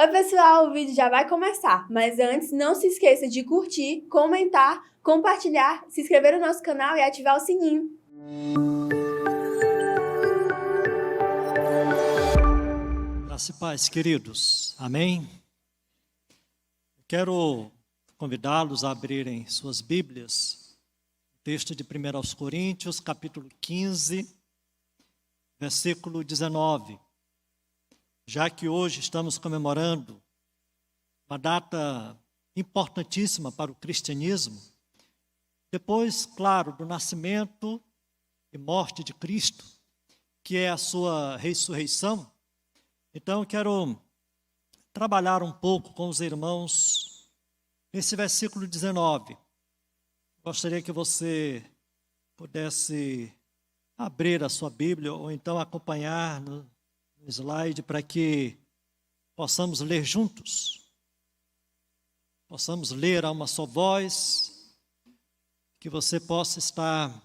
Oi pessoal, o vídeo já vai começar, mas antes não se esqueça de curtir, comentar, compartilhar, se inscrever no nosso canal e ativar o sininho. Graça e paz, queridos. Amém? Quero convidá-los a abrirem suas Bíblias, texto de 1 Coríntios, capítulo 15, versículo 19. Já que hoje estamos comemorando uma data importantíssima para o cristianismo, depois, claro, do nascimento e morte de Cristo, que é a sua ressurreição. Então, quero trabalhar um pouco com os irmãos nesse versículo 19. Gostaria que você pudesse abrir a sua Bíblia ou então acompanhar no slide para que possamos ler juntos. Possamos ler a uma só voz, que você possa estar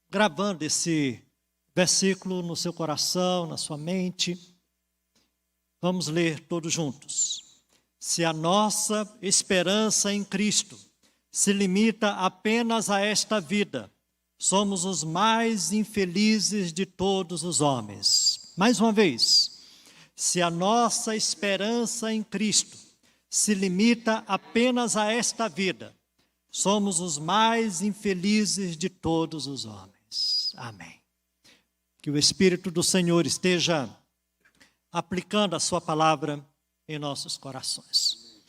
gravando esse versículo no seu coração, na sua mente. Vamos ler todos juntos. Se a nossa esperança em Cristo se limita apenas a esta vida, somos os mais infelizes de todos os homens. Mais uma vez, se a nossa esperança em Cristo se limita apenas a esta vida, somos os mais infelizes de todos os homens. Amém. Que o Espírito do Senhor esteja aplicando a sua palavra em nossos corações.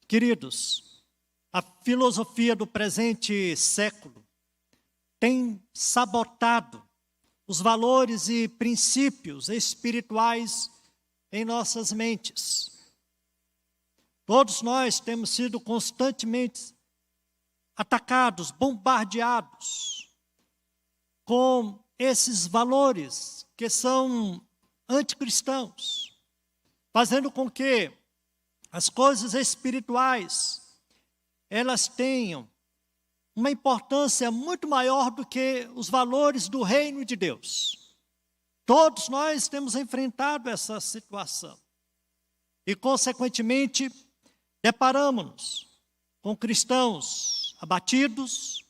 Queridos, a filosofia do presente século tem sabotado os valores e princípios espirituais em nossas mentes. Todos nós temos sido constantemente atacados, bombardeados com esses valores que são anticristãos, fazendo com que as coisas espirituais elas tenham uma importância muito maior do que os valores do reino de Deus. Todos nós temos enfrentado essa situação e, consequentemente, deparamos-nos com cristãos abatidos,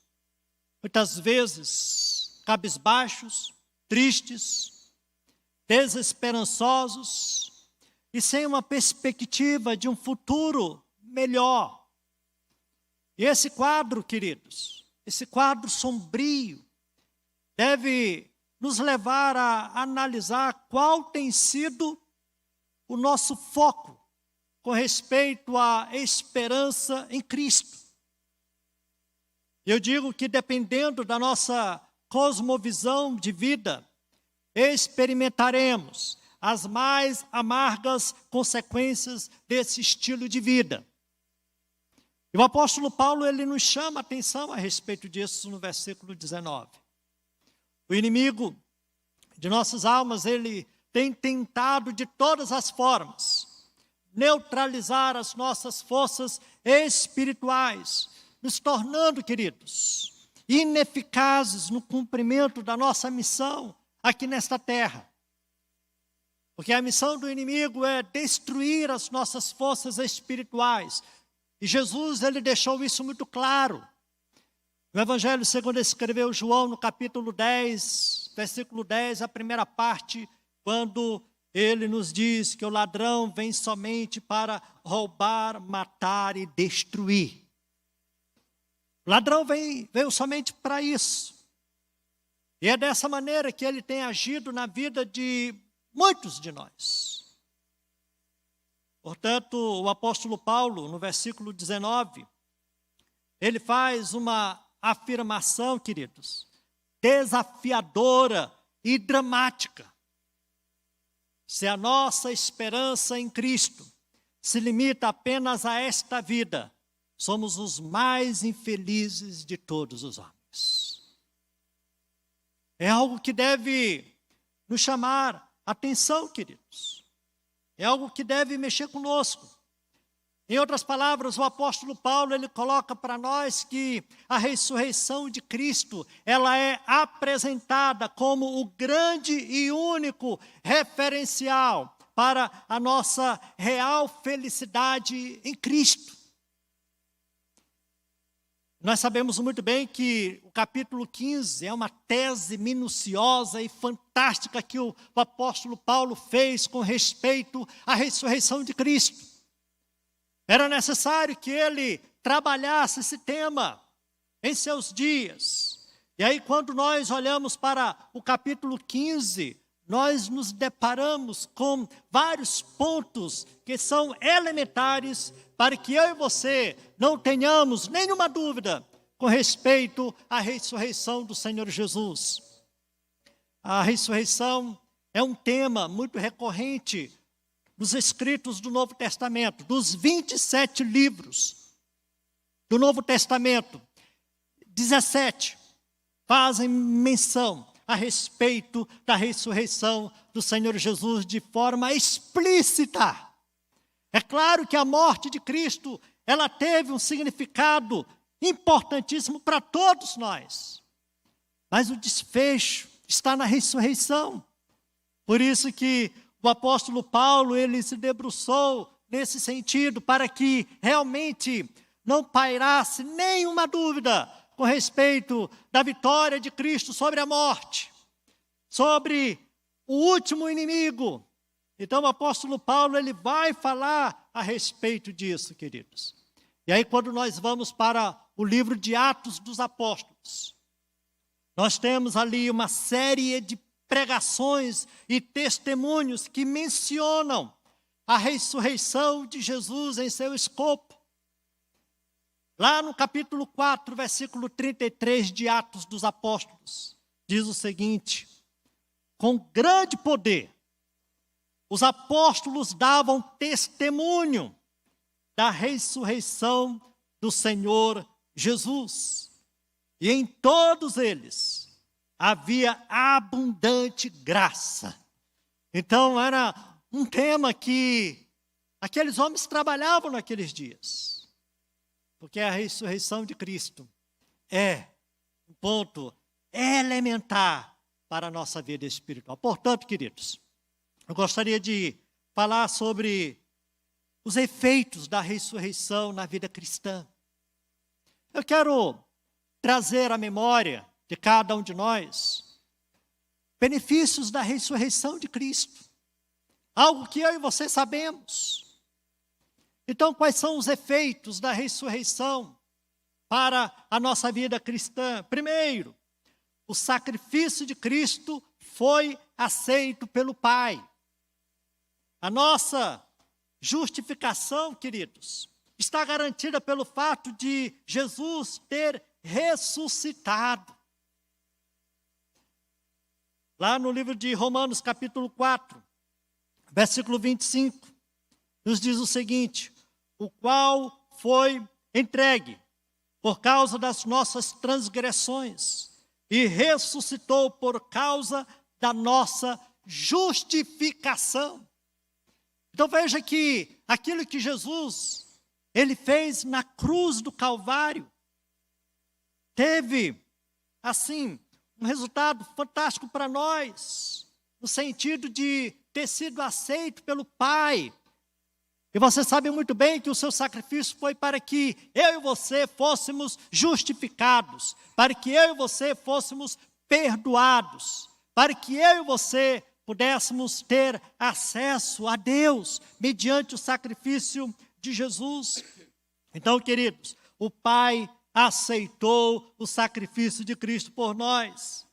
muitas vezes cabisbaixos, tristes, desesperançosos e sem uma perspectiva de um futuro melhor. E esse quadro, queridos, esse quadro sombrio, deve nos levar a analisar qual tem sido o nosso foco com respeito à esperança em Cristo. Eu digo que dependendo da nossa cosmovisão de vida, experimentaremos as mais amargas consequências desse estilo de vida. E o apóstolo Paulo, ele nos chama a atenção a respeito disso no versículo 19. O inimigo de nossas almas, ele tem tentado de todas as formas neutralizar as nossas forças espirituais, nos tornando, queridos, ineficazes no cumprimento da nossa missão aqui nesta terra. Porque a missão do inimigo é destruir as nossas forças espirituais. E Jesus, ele deixou isso muito claro. No Evangelho segundo escreveu João, no capítulo 10, versículo 10, a primeira parte, quando ele nos diz que o ladrão vem somente para roubar, matar e destruir. O ladrão veio somente para isso. E é dessa maneira que ele tem agido na vida de muitos de nós. Portanto, o apóstolo Paulo, no versículo 19, ele faz uma afirmação, queridos, desafiadora e dramática. Se a nossa esperança em Cristo se limita apenas a esta vida, somos os mais infelizes de todos os homens. É algo que deve nos chamar a atenção, queridos. É algo que deve mexer conosco. Em outras palavras, o apóstolo Paulo, ele coloca para nós que a ressurreição de Cristo, ela é apresentada como o grande e único referencial para a nossa real felicidade em Cristo. Nós sabemos muito bem que o capítulo 15 é uma tese minuciosa e fantástica que o apóstolo Paulo fez com respeito à ressurreição de Cristo. Era necessário que ele trabalhasse esse tema em seus dias. E aí, quando nós olhamos para o capítulo 15, nós nos deparamos com vários pontos que são elementares para que eu e você não tenhamos nenhuma dúvida com respeito à ressurreição do Senhor Jesus. A ressurreição é um tema muito recorrente nos escritos do Novo Testamento. Dos 27 livros do Novo Testamento, 17 fazem menção a respeito da ressurreição do Senhor Jesus de forma explícita. É claro que a morte de Cristo, ela teve um significado importantíssimo para todos nós. Mas o desfecho está na ressurreição. Por isso que o apóstolo Paulo, ele se debruçou nesse sentido, para que realmente não pairasse nenhuma dúvida com respeito da vitória de Cristo sobre a morte, sobre o último inimigo. Então o apóstolo Paulo, ele vai falar a respeito disso, queridos. E aí, quando nós vamos para o livro de Atos dos Apóstolos, nós temos ali uma série de pregações e testemunhos que mencionam a ressurreição de Jesus em seu escopo. Lá no capítulo 4, versículo 33 de Atos dos Apóstolos, diz o seguinte: com grande poder, os apóstolos davam testemunho da ressurreição do Senhor Jesus. E em todos eles havia abundante graça. Então era um tema que aqueles homens trabalhavam naqueles dias. Porque a ressurreição de Cristo é um ponto elementar para a nossa vida espiritual. Portanto, queridos, eu gostaria de falar sobre os efeitos da ressurreição na vida cristã. Eu quero trazer à memória de cada um de nós benefícios da ressurreição de Cristo. Algo que eu e você sabemos. Então, quais são os efeitos da ressurreição para a nossa vida cristã? Primeiro, o sacrifício de Cristo foi aceito pelo Pai. A nossa justificação, queridos, está garantida pelo fato de Jesus ter ressuscitado. Lá no livro de Romanos, capítulo 4, versículo 25, nos diz o seguinte: o qual foi entregue por causa das nossas transgressões e ressuscitou por causa da nossa justificação. Então veja que aquilo que Jesus, ele fez na cruz do Calvário, teve, assim, um resultado fantástico para nós, no sentido de ter sido aceito pelo Pai. E você sabe muito bem que o seu sacrifício foi para que eu e você fôssemos justificados, para que eu e você fôssemos perdoados, para que eu e você pudéssemos ter acesso a Deus mediante o sacrifício de Jesus. Então, queridos, o Pai aceitou o sacrifício de Cristo por nós.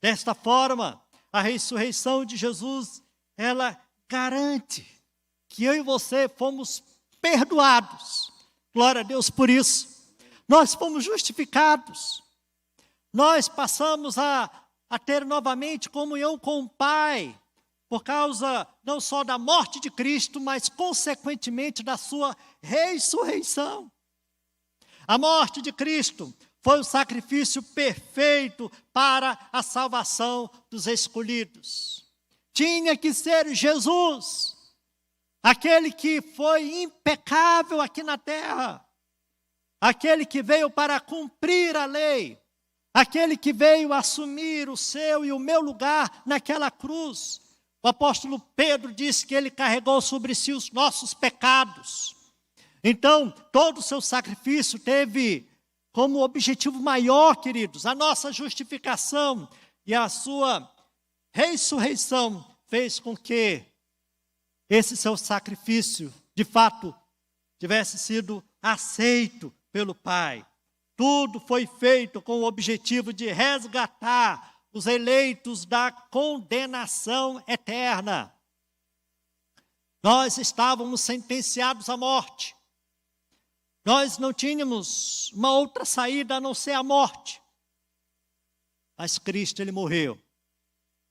Desta forma, a ressurreição de Jesus, ela garante que eu e você fomos perdoados. Glória a Deus por isso. Nós fomos justificados. Nós passamos a ter novamente comunhão com o Pai, por causa não só da morte de Cristo, mas consequentemente da sua ressurreição. A morte de Cristo foi o sacrifício perfeito para a salvação dos escolhidos. Tinha que ser Jesus, aquele que foi impecável aqui na terra, aquele que veio para cumprir a lei, aquele que veio assumir o seu e o meu lugar naquela cruz, O apóstolo Pedro disse que ele carregou sobre si os nossos pecados. Então, todo o seu sacrifício teve como objetivo maior, queridos, a nossa justificação, e a sua ressurreição fez com que esse seu sacrifício, de fato, tivesse sido aceito pelo Pai. Tudo foi feito com o objetivo de resgatar os eleitos da condenação eterna. Nós estávamos sentenciados à morte. Nós não tínhamos uma outra saída a não ser a morte. Mas Cristo, ele morreu.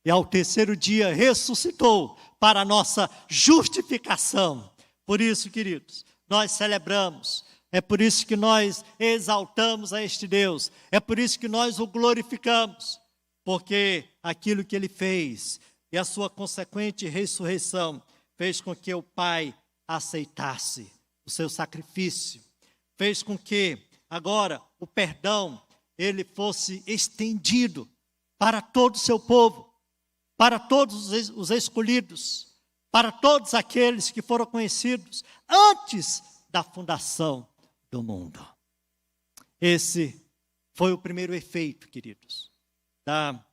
E ao terceiro dia ressuscitou para a nossa justificação. Por isso, queridos, nós celebramos. É por isso que nós exaltamos a este Deus. É por isso que nós o glorificamos. Porque aquilo que ele fez e a sua consequente ressurreição fez com que o Pai aceitasse o seu sacrifício. Fez com que agora o perdão ele fosse estendido para todo o seu povo, para todos os escolhidos, para todos aqueles que foram conhecidos antes da fundação do mundo. Esse foi o primeiro efeito, queridos, da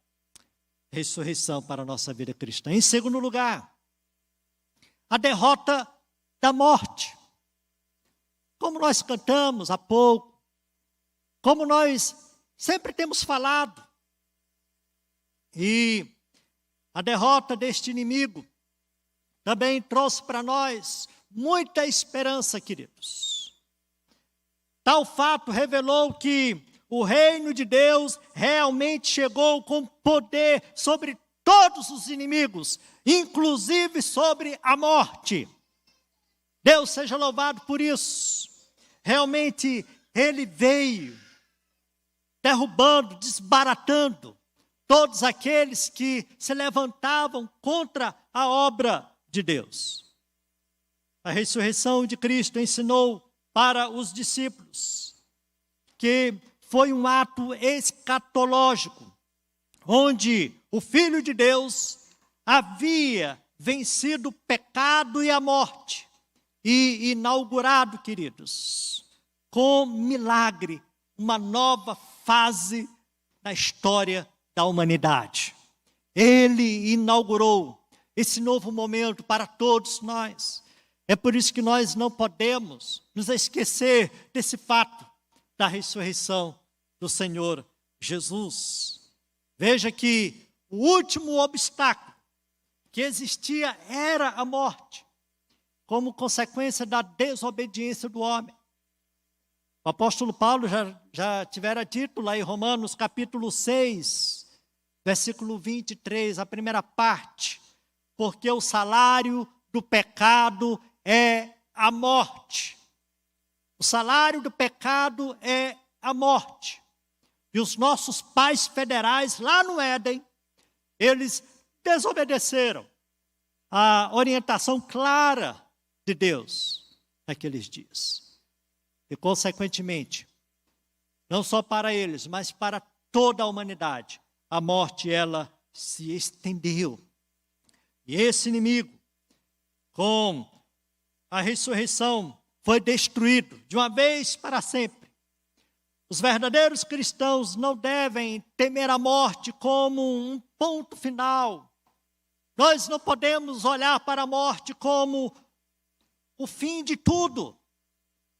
ressurreição para a nossa vida cristã. Em segundo lugar, a derrota da morte. Como nós cantamos há pouco, como nós sempre temos falado, e a derrota deste inimigo também trouxe para nós muita esperança, queridos. Tal fato revelou que o reino de Deus realmente chegou com poder sobre todos os inimigos, inclusive sobre a morte. Deus seja louvado por isso. Realmente ele veio derrubando, desbaratando todos aqueles que se levantavam contra a obra de Deus. A ressurreição de Cristo ensinou para os discípulos que foi um ato escatológico, onde o Filho de Deus havia vencido o pecado e a morte e inaugurado, queridos, com milagre, uma nova fase na história da humanidade. Ele inaugurou esse novo momento para todos nós. É por isso que nós não podemos nos esquecer desse fato da ressurreição do Senhor Jesus. Veja que o último obstáculo que existia era a morte, como consequência da desobediência do homem. O apóstolo Paulo já tivera dito lá em Romanos capítulo 6, versículo 23, a primeira parte, porque o salário do pecado é a morte. O salário do pecado é a morte. E os nossos pais federais lá no Éden, eles desobedeceram a orientação clara de Deus naqueles dias. E, consequentemente, não só para eles, mas para toda a humanidade, a morte, ela se estendeu. E esse inimigo, com a ressurreição, foi destruído de uma vez para sempre. Os verdadeiros cristãos não devem temer a morte como um ponto final. Nós não podemos olhar para a morte como o fim de tudo.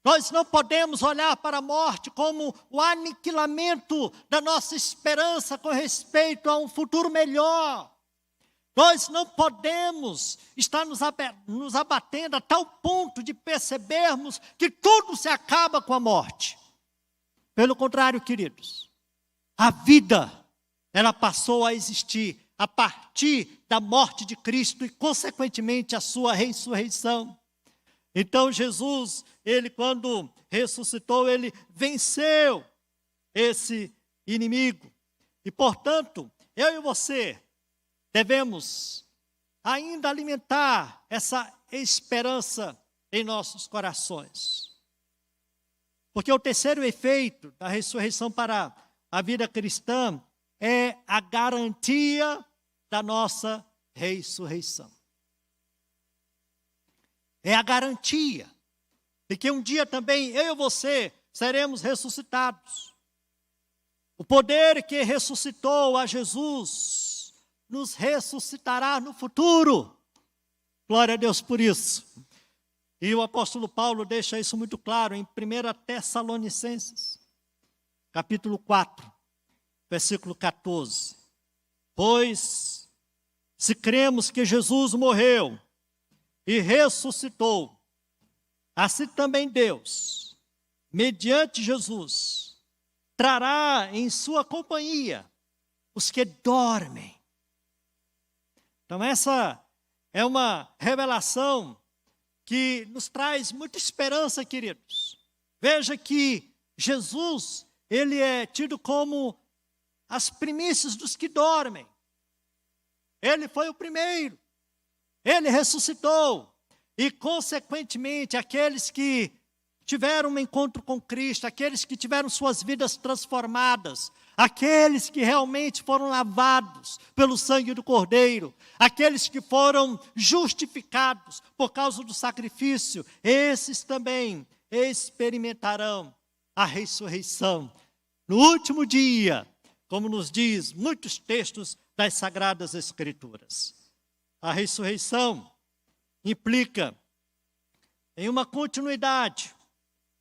Nós não podemos olhar para a morte como o aniquilamento da nossa esperança com respeito a um futuro melhor. Nós não podemos estar nos abatendo a tal ponto de percebermos que tudo se acaba com a morte. Pelo contrário, queridos, a vida, ela passou a existir a partir da morte de Cristo e, consequentemente, a sua ressurreição. Então, Jesus, ele quando ressuscitou, ele venceu esse inimigo. E, portanto, eu e você devemos ainda alimentar essa esperança em nossos corações. Porque o terceiro efeito da ressurreição para a vida cristã é a garantia da nossa ressurreição. É a garantia de que um dia também eu e você seremos ressuscitados. O poder que ressuscitou a Jesus nos ressuscitará no futuro. Glória a Deus por isso. E o apóstolo Paulo deixa isso muito claro em 1 Tessalonicenses, capítulo 4, versículo 14. Pois, se cremos que Jesus morreu e ressuscitou, assim também Deus, mediante Jesus, trará em sua companhia os que dormem. Então essa é uma revelação que nos traz muita esperança, queridos. Veja que Jesus, ele é tido como as primícias dos que dormem. Ele foi o primeiro. Ele ressuscitou. E, consequentemente, aqueles que tiveram um encontro com Cristo, aqueles que tiveram suas vidas transformadas, aqueles que realmente foram lavados pelo sangue do Cordeiro, aqueles que foram justificados por causa do sacrifício, esses também experimentarão a ressurreição no último dia, como nos diz muitos textos das Sagradas Escrituras. A ressurreição implica em uma continuidade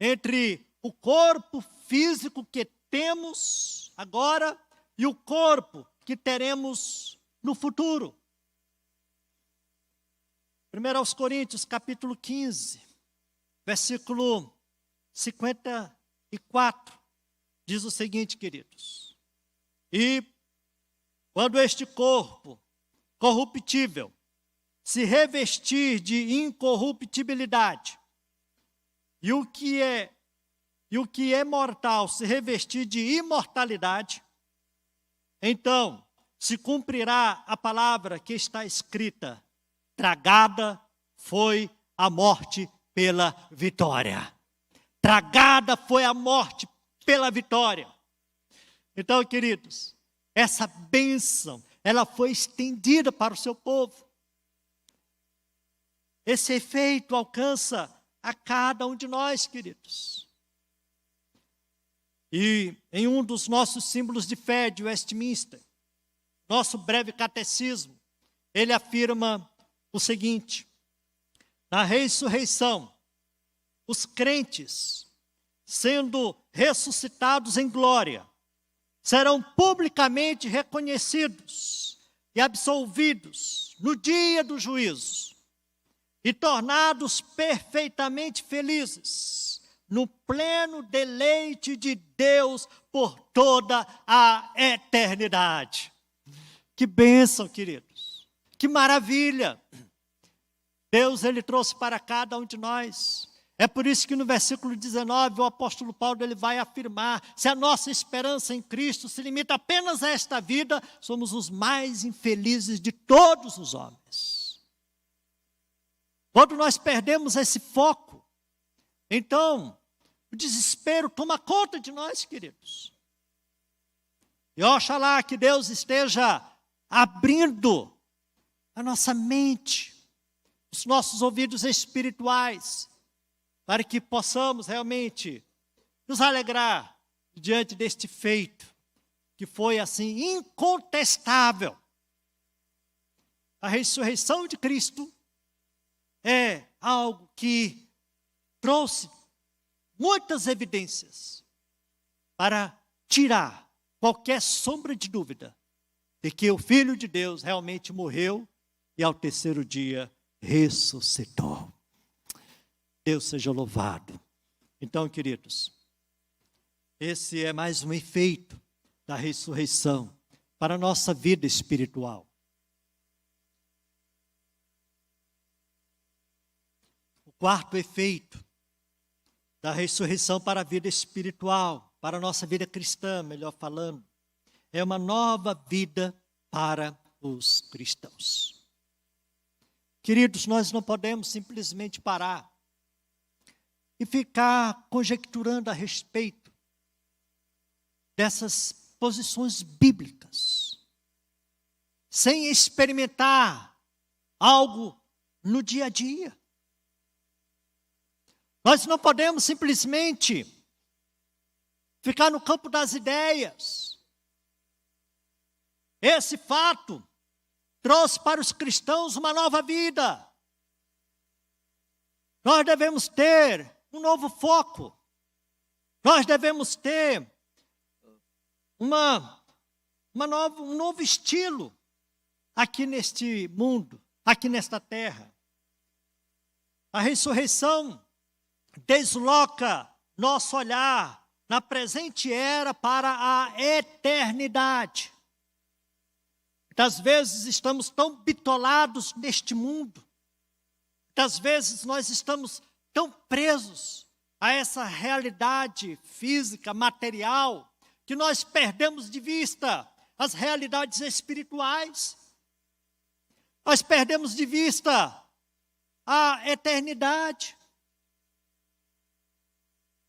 entre o corpo físico que temos agora e o corpo que teremos no futuro. 1 Coríntios, capítulo 15, versículo 54, diz o seguinte, queridos: e quando este corpo corruptível se revestir de incorruptibilidade, e o que é mortal se revestir de imortalidade, então se cumprirá a palavra que está escrita: tragada foi a morte pela vitória. Tragada foi a morte pela vitória. Então, queridos, essa bênção, ela foi estendida para o seu povo. Esse efeito alcança a cada um de nós, queridos. E em um dos nossos símbolos de fé de Westminster, nosso breve catecismo, ele afirma o seguinte: na ressurreição, os crentes, sendo ressuscitados em glória, serão publicamente reconhecidos e absolvidos no dia do juízo, e tornados perfeitamente felizes no pleno deleite de Deus por toda a eternidade. Que bênção, queridos! Que maravilha! Deus, ele trouxe para cada um de nós. É por isso que no versículo 19 o apóstolo Paulo ele vai afirmar: se a nossa esperança em Cristo se limita apenas a esta vida, somos os mais infelizes de todos os homens. Quando nós perdemos esse foco, então o desespero toma conta de nós, queridos. E oxalá que Deus esteja abrindo a nossa mente, os nossos ouvidos espirituais, para que possamos realmente nos alegrar diante deste feito, que foi assim incontestável. A ressurreição de Cristo é algo que trouxe muitas evidências para tirar qualquer sombra de dúvida de que o Filho de Deus realmente morreu e ao terceiro dia ressuscitou. Deus seja louvado. Então, queridos, esse é mais um efeito da ressurreição para a nossa vida espiritual. O quarto efeito da ressurreição para a vida espiritual, para a nossa vida cristã, melhor falando, é uma nova vida para os cristãos. Queridos, nós não podemos simplesmente parar e ficar conjecturando a respeito dessas posições bíblicas. sem experimentar algo no dia a dia. Nós não podemos simplesmente ficar no campo das ideias. Esse fato trouxe para os cristãos uma nova vida. Nós devemos ter um novo foco. Nós devemos ter um novo estilo aqui neste mundo, aqui nesta terra. A ressurreição desloca nosso olhar na presente era para a eternidade. Muitas vezes estamos tão bitolados neste mundo. Muitas vezes nós estamos tão presos a essa realidade física, material, que nós perdemos de vista as realidades espirituais. Nós perdemos de vista a eternidade.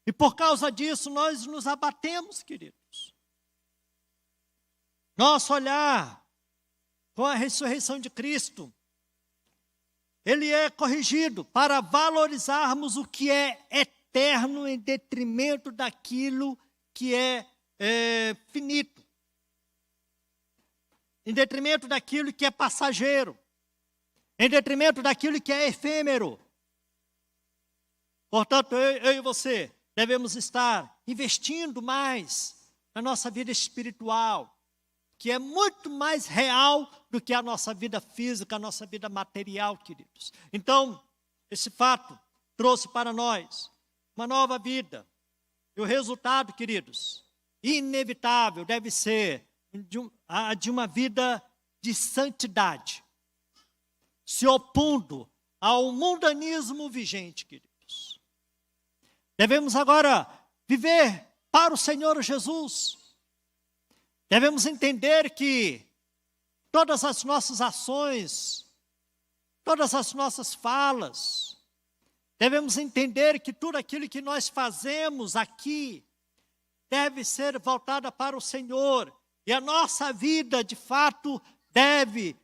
E por causa disso nós nos abatemos, queridos. Nosso olhar com a ressurreição de Cristo, ele é corrigido para valorizarmos o que é eterno em detrimento daquilo que é finito. Em detrimento daquilo que é passageiro. Em detrimento daquilo que é efêmero. Portanto, eu e você devemos estar investindo mais na nossa vida espiritual, que é muito mais real do que a nossa vida física, a nossa vida material, queridos. Então, esse fato trouxe para nós uma nova vida. E o resultado, queridos, inevitável, deve ser de uma vida de santidade, se opondo ao mundanismo vigente, queridos. Devemos agora viver para o Senhor Jesus. Devemos entender que todas as nossas ações, todas as nossas falas, devemos entender que tudo aquilo que nós fazemos aqui deve ser voltada para o Senhor. E a nossa vida, de fato, deve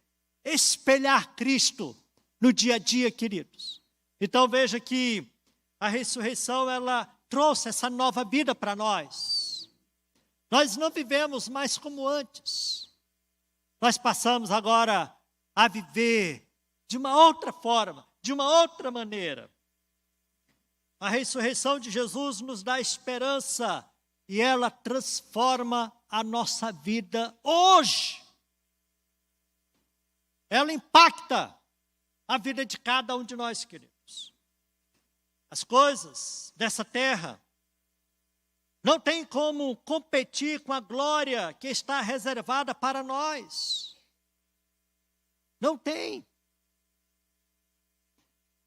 espelhar Cristo no dia a dia, queridos. Então veja que a ressurreição, ela trouxe essa nova vida para nós. Nós não vivemos mais como antes. Nós passamos agora a viver de uma outra forma, de uma outra maneira. A ressurreição de Jesus nos dá esperança e ela transforma a nossa vida hoje. Ela impacta a vida de cada um de nós, queridos. As coisas dessa terra não têm como competir com a glória que está reservada para nós. Não tem.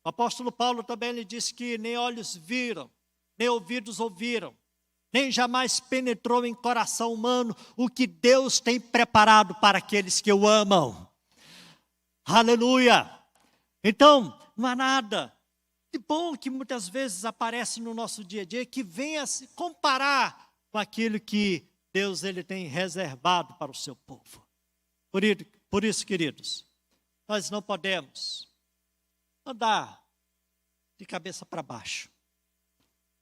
O apóstolo Paulo também lhe disse que nem olhos viram, nem ouvidos ouviram, nem jamais penetrou em coração humano o que Deus tem preparado para aqueles que o amam. Aleluia! Então, não há nada de bom que muitas vezes aparece no nosso dia a dia que venha se comparar com aquilo que Deus ele tem reservado para o seu povo. Por isso, queridos, nós não podemos andar de cabeça para baixo.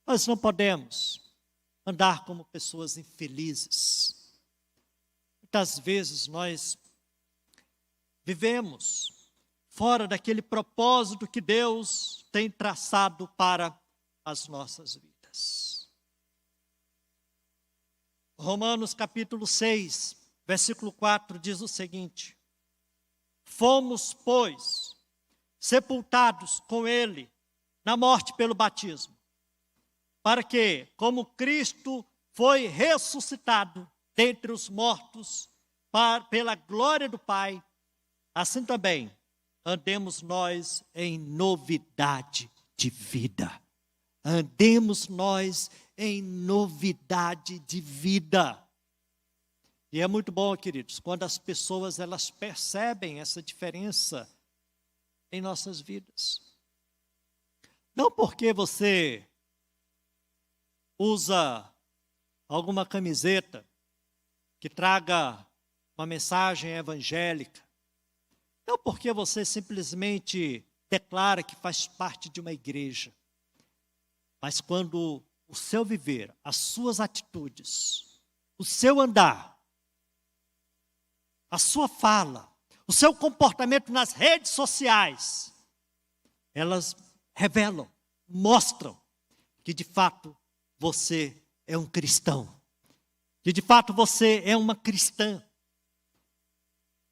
Nós não podemos andar como pessoas infelizes. Muitas vezes nós vivemos fora daquele propósito que Deus tem traçado para as nossas vidas. Romanos capítulo 6, versículo 4 diz o seguinte: fomos, pois, sepultados com ele na morte pelo batismo, para que, como Cristo foi ressuscitado dentre os mortos pela glória do Pai, assim também andemos nós em novidade de vida. Andemos nós em novidade de vida. E é muito bom, queridos, quando as pessoas elas percebem essa diferença em nossas vidas. Não porque você usa alguma camiseta que traga uma mensagem evangélica, não porque você simplesmente declara que faz parte de uma igreja, mas quando o seu viver, as suas atitudes, o seu andar, a sua fala, o seu comportamento nas redes sociais, elas revelam, mostram que de fato você é um cristão, que de fato você é uma cristã.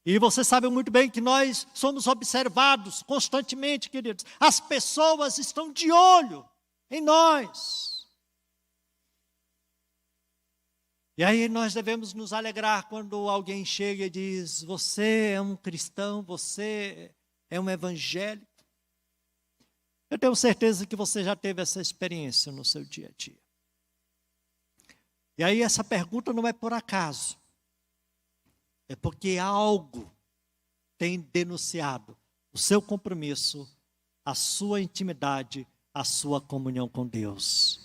E você sabe muito bem que nós somos observados constantemente, queridos. As pessoas estão de olho em nós. E aí nós devemos nos alegrar quando alguém chega e diz: você é um cristão, você é um evangélico. Eu tenho certeza que você já teve essa experiência no seu dia a dia. E aí essa pergunta não é por acaso. É porque algo tem denunciado o seu compromisso, a sua intimidade, a sua comunhão com Deus.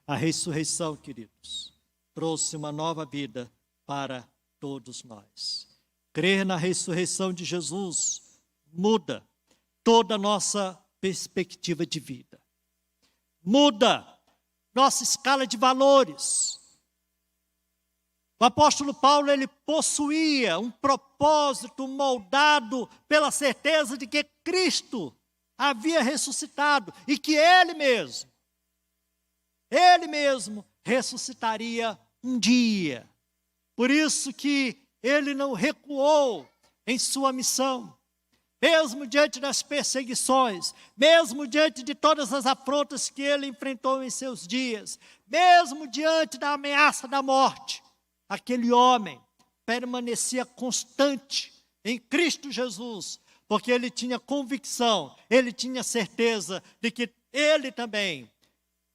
A ressurreição, queridos, trouxe uma nova vida para todos nós. Crer na ressurreição de Jesus muda toda a nossa perspectiva de vida. Muda nossa escala de valores. O apóstolo Paulo, ele possuía um propósito moldado pela certeza de que Cristo havia ressuscitado e que Ele mesmo ressuscitaria um dia. Por isso que ele não recuou em sua missão. Mesmo diante das perseguições, mesmo diante de todas as afrontas que ele enfrentou em seus dias, mesmo diante da ameaça da morte, aquele homem permanecia constante em Cristo Jesus, porque ele tinha convicção, ele tinha certeza de que ele também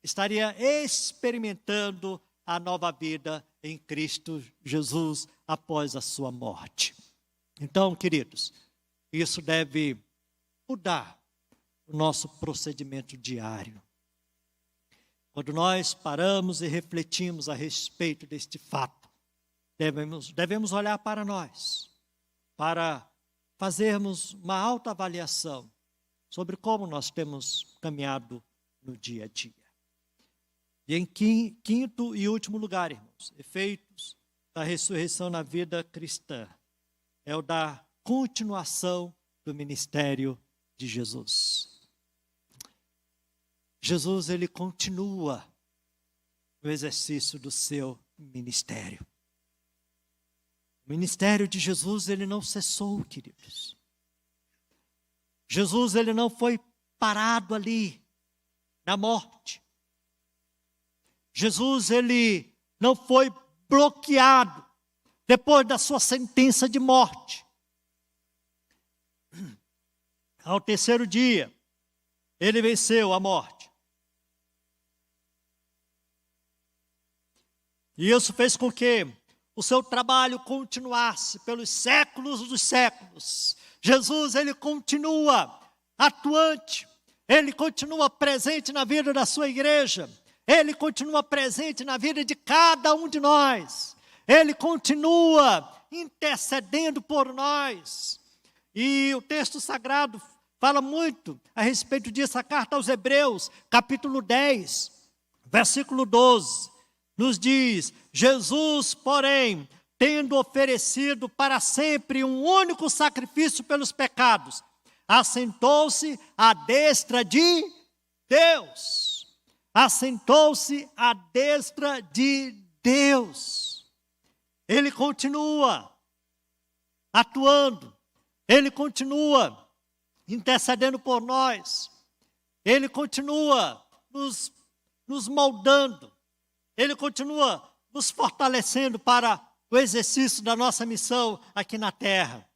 estaria experimentando a nova vida em Cristo Jesus após a sua morte. Então, queridos, isso deve mudar o nosso procedimento diário. Quando nós paramos e refletimos a respeito deste fato, devemos olhar para nós, para fazermos uma autoavaliação sobre como nós temos caminhado no dia a dia. E em quinto e último lugar, irmãos, efeitos da ressurreição na vida cristã, é o da continuação do ministério de Jesus. Jesus, ele continua no exercício do seu ministério. O ministério de Jesus, ele não cessou, queridos. Jesus, ele não foi parado ali, na morte. Jesus, ele não foi bloqueado depois da sua sentença de morte. Ao terceiro dia, ele venceu a morte. E isso fez com que o seu trabalho continuasse pelos séculos dos séculos. Jesus, ele continua atuante, ele continua presente na vida da sua igreja, ele continua presente na vida de cada um de nós, ele continua intercedendo por nós. E o texto sagrado fala muito a respeito disso. A carta aos Hebreus, capítulo 10, versículo 12. Nos diz: Jesus, porém, tendo oferecido para sempre um único sacrifício pelos pecados, assentou-se à destra de Deus. Assentou-se à destra de Deus. Ele continua atuando, ele continua intercedendo por nós, ele continua nos moldando, ele continua nos fortalecendo para o exercício da nossa missão aqui na terra.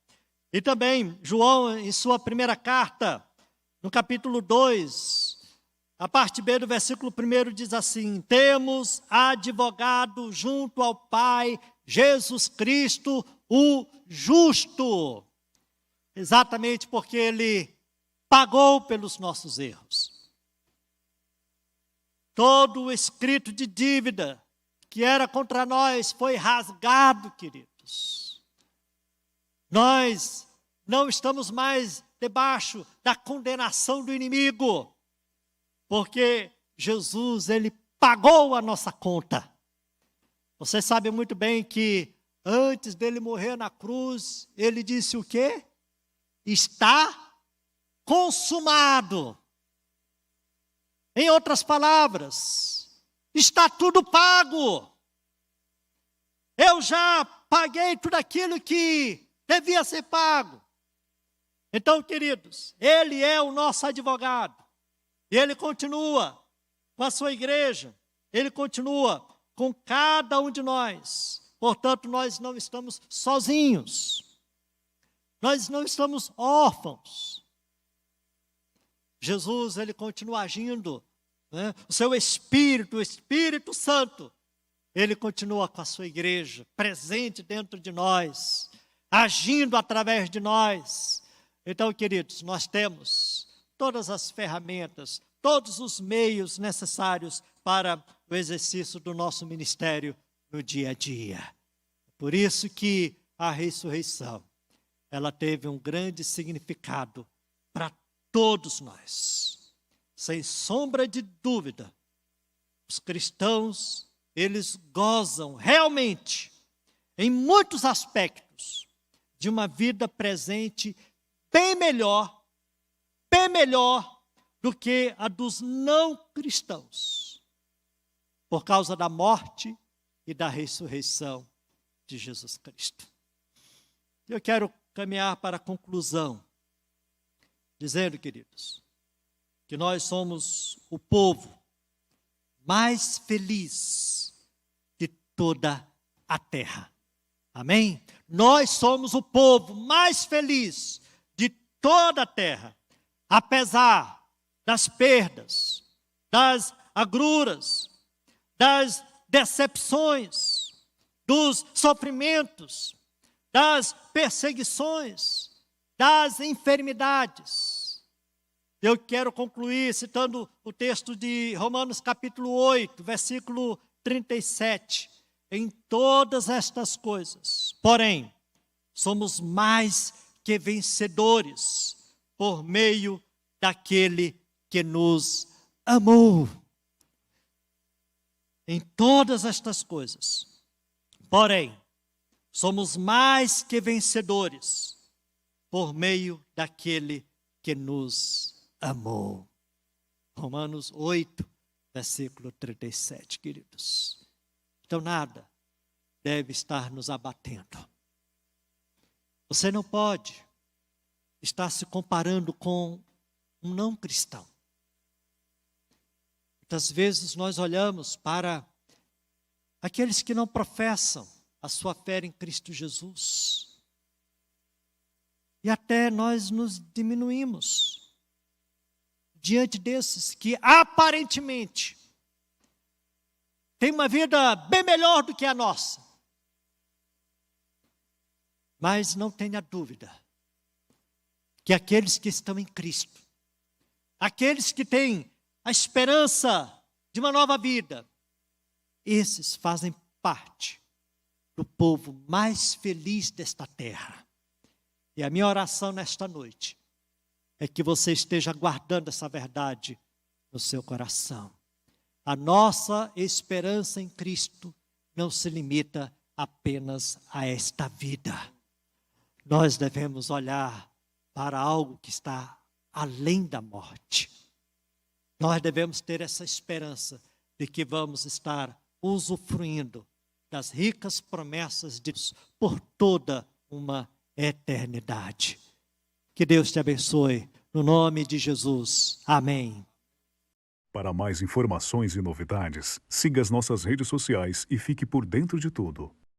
E também, João, em sua primeira carta, no capítulo 2, a parte B do versículo 1 diz assim: temos advogado junto ao Pai, Jesus Cristo, o justo. Exatamente porque ele pagou pelos nossos erros. Todo o escrito de dívida que era contra nós foi rasgado, queridos. Nós não estamos mais debaixo da condenação do inimigo, porque Jesus, ele pagou a nossa conta. Você sabe muito bem que antes dele morrer na cruz, ele disse o quê? Está consumado. Em outras palavras, está tudo pago. Eu já paguei tudo aquilo que devia ser pago. Então, queridos, ele é o nosso advogado. E ele continua com a sua igreja. Ele continua com cada um de nós. Portanto, nós não estamos sozinhos. Nós não estamos órfãos. Jesus, ele continua agindo, né? O seu Espírito, o Espírito Santo, ele continua com a sua igreja, presente dentro de nós, agindo através de nós. Então, queridos, nós temos todas as ferramentas, todos os meios necessários para o exercício do nosso ministério no dia a dia. Por isso que a ressurreição, ela teve um grande significado para todos nós. Sem sombra de dúvida, os cristãos, eles gozam realmente, em muitos aspectos, de uma vida presente bem melhor do que a dos não cristãos, por causa da morte e da ressurreição de Jesus Cristo. Eu quero caminhar para a conclusão, dizendo, queridos, que nós somos o povo mais feliz de toda a terra. Amém? Nós somos o povo mais feliz de toda a terra, apesar das perdas, das agruras, das decepções, dos sofrimentos, das perseguições, das enfermidades. Eu quero concluir citando o texto de Romanos capítulo 8, versículo 37. Em todas estas coisas, porém, somos mais que vencedores por meio daquele que nos amou. Em todas estas coisas, porém, somos mais que vencedores por meio daquele que nos amou. Romanos 8, versículo 37, queridos. Então nada deve estar nos abatendo. Você não pode estar se comparando com um não cristão. Muitas vezes nós olhamos para aqueles que não professam a sua fé em Cristo Jesus. E até nós nos diminuímos diante desses que aparentemente têm uma vida bem melhor do que a nossa. Mas não tenha dúvida que aqueles que estão em Cristo, aqueles que têm a esperança de uma nova vida, esses fazem parte do povo mais feliz desta terra. E a minha oração nesta noite é que você esteja guardando essa verdade no seu coração. A nossa esperança em Cristo não se limita apenas a esta vida. Nós devemos olhar para algo que está além da morte. Nós devemos ter essa esperança de que vamos estar usufruindo das ricas promessas de Deus por toda uma eternidade. Que Deus te abençoe, no nome de Jesus. Amém. Para mais informações e novidades, siga as nossas redes sociais e fique por dentro de tudo.